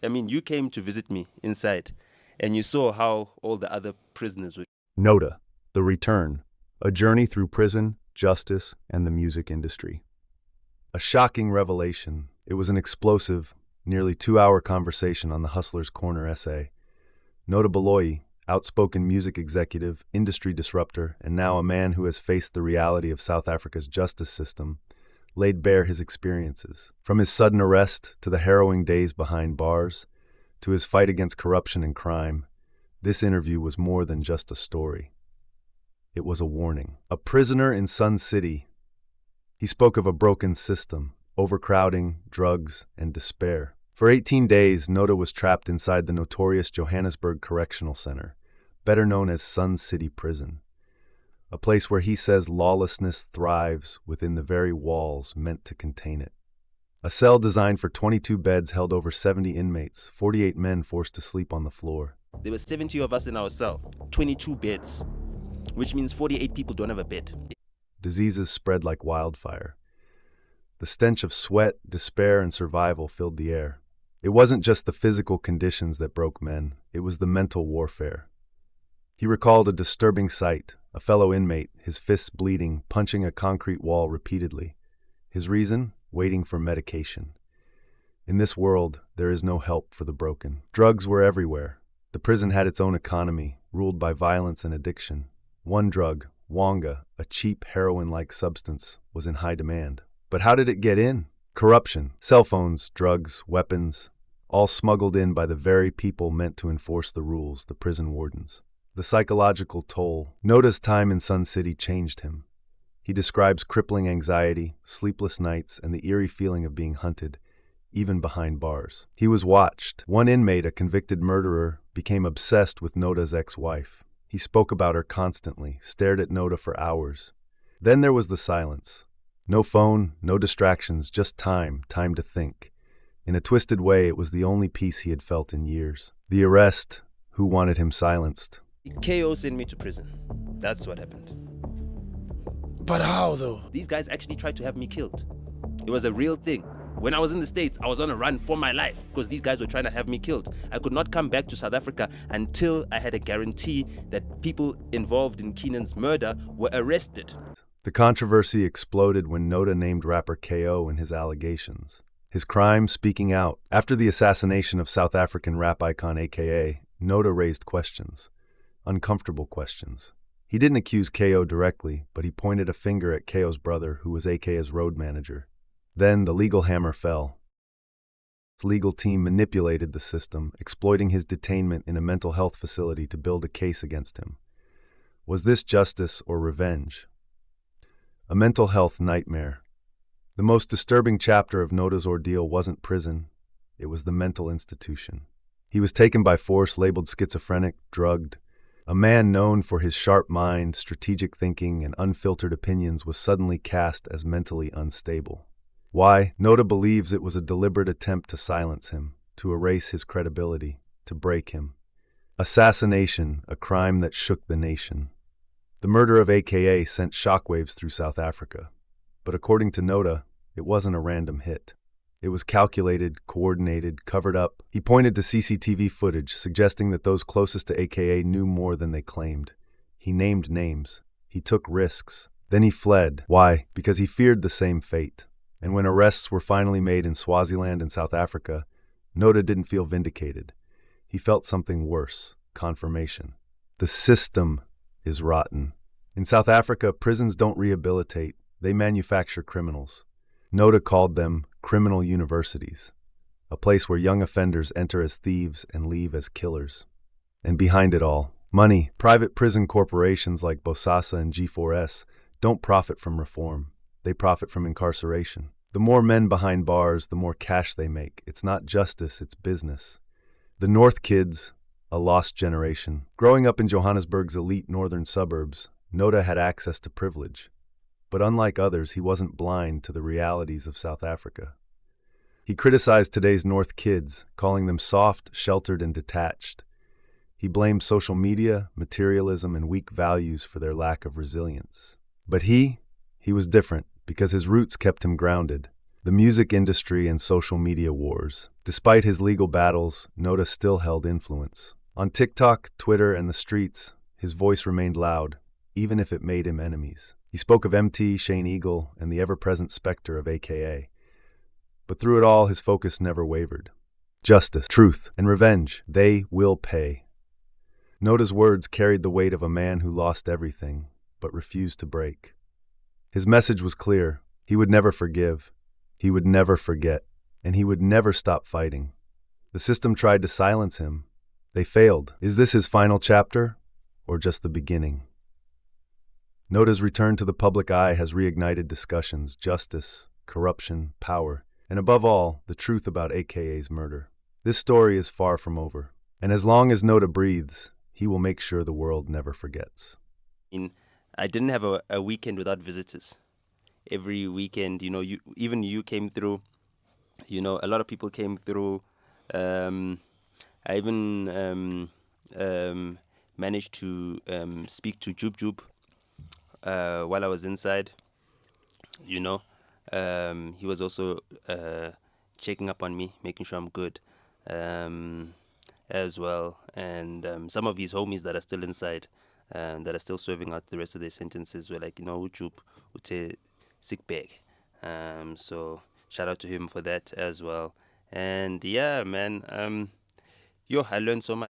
I mean, you came to visit me inside, and you saw how all the other prisoners were. NOTA, The Return, a journey through prison, justice, and the music industry. A shocking revelation. It was an explosive, nearly 2-hour conversation on the Hustler's Corner essay. NOTA Baloyi, outspoken music executive, industry disruptor, and now a man who has faced the reality of South Africa's justice system, laid bare his experiences. From his sudden arrest to the harrowing days behind bars, to his fight against corruption and crime, this interview was more than just a story. It was a warning. A prisoner in Sun City, he spoke of a broken system, overcrowding, drugs, and despair. For 18 days, NOTA was trapped inside the notorious Johannesburg Correctional Center, better known as Sun City Prison, a place where he says lawlessness thrives within the very walls meant to contain it. A cell designed for 22 beds held over 70 inmates, 48 men forced to sleep on the floor. There were 70 of us in our cell, 22 beds, which means 48 people don't have a bed. Diseases spread like wildfire. The stench of sweat, despair, and survival filled the air. It wasn't just the physical conditions that broke men, it was the mental warfare. He recalled a disturbing sight, a fellow inmate, his fists bleeding, punching a concrete wall repeatedly. His reason? Waiting for medication. In this world, there is no help for the broken. Drugs were everywhere. The prison had its own economy, ruled by violence and addiction. One drug, Wonga, a cheap heroin-like substance, was in high demand. But how did it get in? Corruption, cell phones, drugs, weapons, all smuggled in by the very people meant to enforce the rules, the prison wardens. The psychological toll. NOTA's time in Sun City changed him. He describes crippling anxiety, sleepless nights, and the eerie feeling of being hunted, even behind bars. He was watched. One inmate, a convicted murderer, became obsessed with NOTA's ex-wife. He spoke about her constantly, stared at NOTA for hours. Then there was the silence. No phone, no distractions, just time to think. In a twisted way, it was the only peace he had felt in years. The arrest, who wanted him silenced? KO sent me to prison. That's what happened. But how, though? These guys actually tried to have me killed. It was a real thing. When I was in the States, I was on a run for my life because these guys were trying to have me killed. I could not come back to South Africa until I had a guarantee that people involved in Keenan's murder were arrested. The controversy exploded when NOTA named rapper KO in his allegations. His crime speaking out. After the assassination of South African rap icon AKA, NOTA raised questions. Uncomfortable questions. He didn't accuse KO directly, but he pointed a finger at KO's brother, who was AKA's road manager. Then the legal hammer fell. His legal team manipulated the system, exploiting his detainment in a mental health facility to build a case against him. Was this justice or revenge? A mental health nightmare. The most disturbing chapter of NOTA's ordeal wasn't prison, it was the mental institution. He was taken by force, labeled schizophrenic, drugged. A man known for his sharp mind, strategic thinking, and unfiltered opinions was suddenly cast as mentally unstable. Why? NOTA believes it was a deliberate attempt to silence him, to erase his credibility, to break him. Assassination, a crime that shook the nation. The murder of AKA sent shockwaves through South Africa. But according to NOTA, it wasn't a random hit. It was calculated, coordinated, covered up. He pointed to CCTV footage, suggesting that those closest to AKA knew more than they claimed. He named names. He took risks. Then he fled. Why? Because he feared the same fate. And when arrests were finally made in Swaziland and South Africa, NOTA didn't feel vindicated. He felt something worse, confirmation. The system is rotten. In South Africa, prisons don't rehabilitate, they manufacture criminals. NOTA called them criminal universities, a place where young offenders enter as thieves and leave as killers. And behind it all, money. Private prison corporations like Bosasa and G4S don't profit from reform. They profit from incarceration. The more men behind bars, the more cash they make. It's not justice, it's business. The North kids, a lost generation. Growing up in Johannesburg's elite northern suburbs, NOTA had access to privilege. But unlike others, he wasn't blind to the realities of South Africa. He criticized today's North kids, calling them soft, sheltered, and detached. He blamed social media, materialism, and weak values for their lack of resilience. But he was different because his roots kept him grounded. The music industry and social media wars. Despite his legal battles, NOTA still held influence. On TikTok, Twitter, and the streets, his voice remained loud, even if it made him enemies. He spoke of Emtee, Shane Eagle, and the ever-present specter of AKA. But through it all, his focus never wavered. Justice, truth, and revenge, they will pay. NOTA's words carried the weight of a man who lost everything, but refused to break. His message was clear. He would never forgive. He would never forget. And he would never stop fighting. The system tried to silence him. They failed. Is this his final chapter, or just the beginning? NOTA's return to the public eye has reignited discussions, justice, corruption, power, and above all, the truth about AKA's murder. This story is far from over, and as long as NOTA breathes, he will make sure the world never forgets. I didn't have a weekend without visitors. Every weekend, even you came through. A lot of people came through. I even managed to speak to Jub Jub while I was inside. He was also checking up on me, making sure I'm good as well. And some of his homies that are still inside, that are still serving out the rest of their sentences, were like, Jub, ute sick bag. So shout out to him for that as well. And yeah, man, I learned so much.